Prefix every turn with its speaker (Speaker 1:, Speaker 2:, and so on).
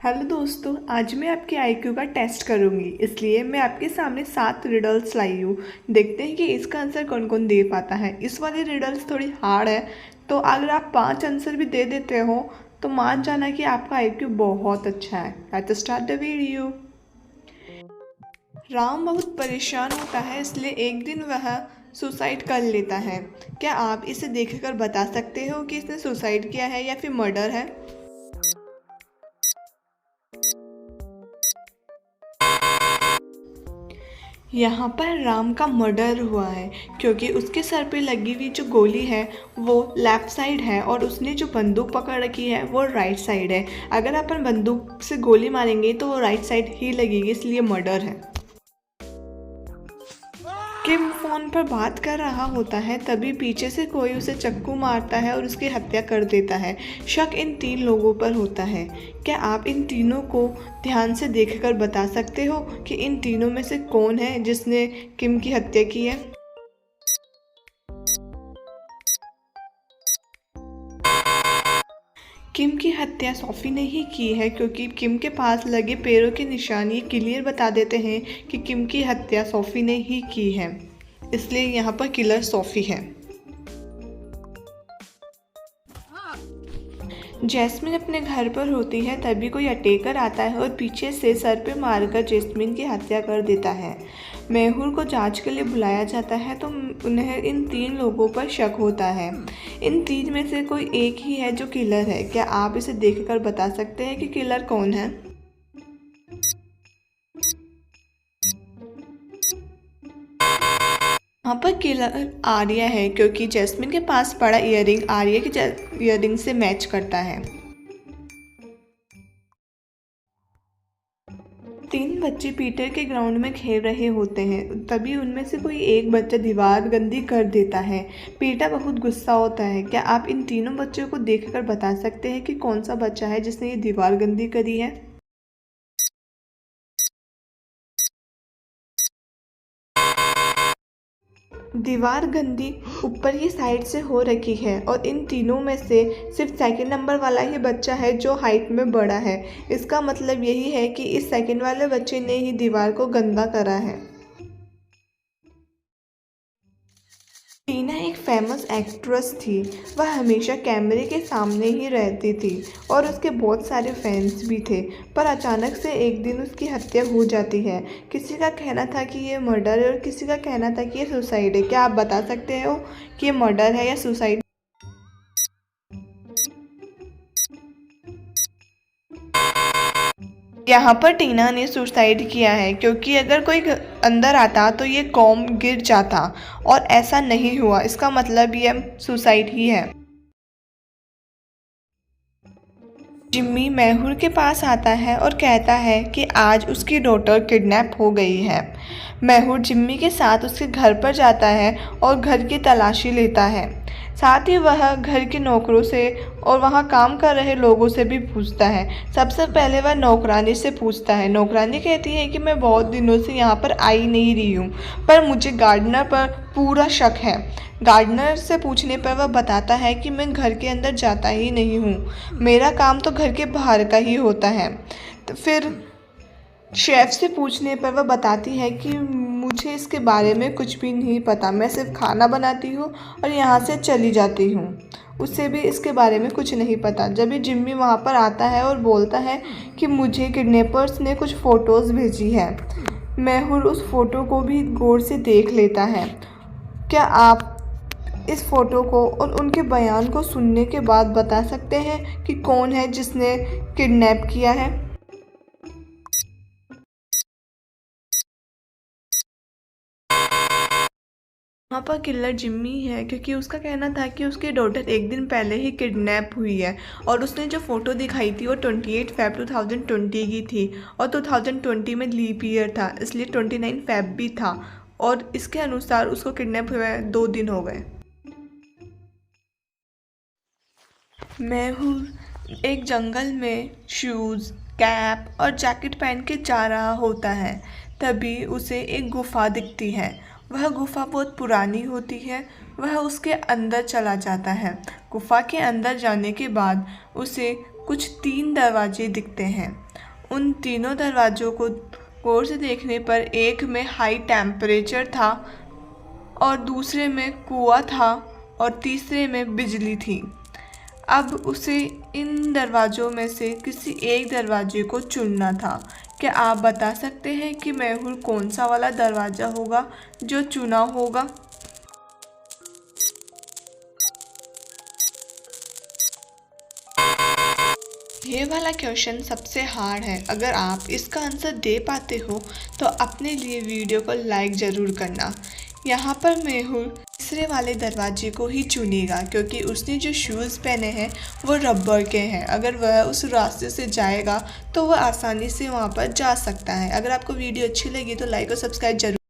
Speaker 1: Hello दोस्तों, आज मैं आपके आईक्यू का टेस्ट करूंगी, इसलिए मैं आपके सामने 7 रिडल्स लाई हूँ। देखते हैं कि इसका आंसर कौन कौन दे पाता है। इस वाली रिडल्स थोड़ी हार्ड है, तो अगर आप 5 आंसर भी दे देते हो तो मान जाना कि आपका आईक्यू बहुत अच्छा है। Let's start the video. Ram बहुत परेशान होता है, इसलिए एक दिन वह सुसाइड कर लेता है। क्या आप इसे देखकर बता सकते हो कि इसने सुसाइड किया है या फिर मर्डर है? यहाँ पर राम का मर्डर हुआ है, क्योंकि उसके सर पे लगी हुई जो गोली है वो लेफ़्ट साइड है और उसने जो बंदूक पकड़ रखी है वो राइट साइड है। अगर अपन बंदूक से गोली मारेंगे तो वो राइट साइड ही लगेगी, इसलिए मर्डर है। किम फ़ोन पर बात कर रहा होता है, तभी पीछे से कोई उसे चाकू मारता है और उसकी हत्या कर देता है। शक इन 3 लोगों पर होता है। क्या आप इन तीनों को ध्यान से देखकर बता सकते हो कि इन तीनों में से कौन है जिसने किम की हत्या की है? किम की हत्या सोफी ने ही की है, क्योंकि किम के पास लगे पैरों के निशान ये क्लियर बता देते हैं कि किम की हत्या सोफी ने ही की है, इसलिए यहाँ पर किलर सोफी है। जैस्मिन अपने घर पर होती है, तभी कोई अटैकर आता है और पीछे से सर पे मारकर जैस्मिन की हत्या कर देता है। मैहूर को जांच के लिए बुलाया जाता है, तो उन्हें इन 3 लोगों पर शक होता है। इन 3 में से कोई एक ही है जो किलर है। क्या आप इसे देखकर बता सकते हैं कि किलर कौन है? यहाँ पर किलर आर्या है, क्योंकि जैस्मिन के पास पड़ा ईयरिंग आर्या की ईयरिंग से मैच करता है। 3 बच्चे पीटर के ग्राउंड में खेल रहे होते हैं, तभी उनमें से कोई एक बच्चा दीवार गंदी कर देता है। पीटर बहुत गुस्सा होता है। क्या आप इन तीनों बच्चों को देखकर बता सकते हैं कि कौन सा बच्चा है जिसने ये दीवार गंदी करी है? दीवार गंदी ऊपर की साइड से हो रखी है और इन तीनों में से सिर्फ सेकंड नंबर वाला ही बच्चा है जो हाइट में बड़ा है। इसका मतलब यही है कि इस सेकंड वाले बच्चे ने ही दीवार को गंदा करा है। टीना एक फेमस एक्ट्रेस थी। वह हमेशा कैमरे के सामने ही रहती थी और उसके बहुत सारे फैंस भी थे, पर अचानक से एक दिन उसकी हत्या हो जाती है। किसी का कहना था कि ये मर्डर है और किसी का कहना था कि ये सुसाइड है। क्या आप बता सकते हो कि ये मर्डर है या सुसाइड? यहाँ पर टीना ने सुसाइड किया है, क्योंकि अगर कोई अंदर आता तो ये कॉम गिर जाता और ऐसा नहीं हुआ। इसका मतलब ये सुसाइड ही है। जिम्मी मैहूर के पास आता है और कहता है कि आज उसकी डॉटर किडनैप हो गई है। मैहूर जिम्मी के साथ उसके घर पर जाता है और घर की तलाशी लेता है। साथ ही वह घर के नौकरों से और वहाँ काम कर रहे लोगों से भी पूछता है। सबसे पहले वह नौकरानी से पूछता है। नौकरानी कहती है कि मैं बहुत दिनों से यहाँ पर आई नहीं रही हूँ, पर मुझे गार्डनर पर पूरा शक है। गार्डनर से पूछने पर वह बताता है कि मैं घर के अंदर जाता ही नहीं हूँ, मेरा काम तो घर के बाहर का ही होता है। तो फिर शेफ़ से पूछने पर वह बताती है कि मुझे इसके बारे में कुछ भी नहीं पता, मैं सिर्फ खाना बनाती हूँ और यहाँ से चली जाती हूँ। उससे भी इसके बारे में कुछ नहीं पता। जब भी जिम्मी वहाँ पर आता है और बोलता है कि मुझे किडनैपर्स ने कुछ फ़ोटोज़ भेजी है, मैहूर उस फ़ोटो को भी गौर से देख लेता है। क्या आप इस फ़ोटो को और उनके बयान को सुनने के बाद बता सकते हैं कि कौन है जिसने किडनैप किया है? वहाँ पर किलर जिम्मी है, क्योंकि उसका कहना था कि उसकी डॉटर एक दिन पहले ही किडनैप हुई है और उसने जो फ़ोटो दिखाई थी वो 28 फ़ेब 2020 की थी और 2020 में लीप ईयर था, इसलिए 29 फ़ेब भी था और इसके अनुसार उसको किडनैप हुए 2 दिन हो गए। मैहूर एक जंगल में शूज़, कैप और जैकेट पहन के जा रहा होता है, तभी उसे एक गुफ़ा दिखती है। वह गुफ़ा बहुत पुरानी होती है। वह उसके अंदर चला जाता है। गुफ़ा के अंदर जाने के बाद उसे कुछ 3 दरवाजे दिखते हैं। उन तीनों दरवाज़ों को गौर से देखने पर एक में हाई टेम्परेचर था और दूसरे में कुआं था और तीसरे में बिजली थी। अब उसे इन दरवाज़ों में से किसी एक दरवाजे को चुनना था। क्या आप बता सकते हैं कि मैहुर कौन सा वाला दरवाज़ा होगा जो चुना होगा? ये वाला क्वेश्चन सबसे हार्ड है। अगर आप इसका आंसर दे पाते हो तो अपने लिए वीडियो को लाइक ज़रूर करना। यहाँ पर मैहुर तीसरे वाले दरवाजे को ही चुनेगा क्योंकि उसने जो शूज़ पहने हैं वो रबर के हैं। अगर वह उस रास्ते से जाएगा तो वह आसानी से वहाँ पर जा सकता है। अगर आपको वीडियो अच्छी लगी तो लाइक और सब्सक्राइब जरूर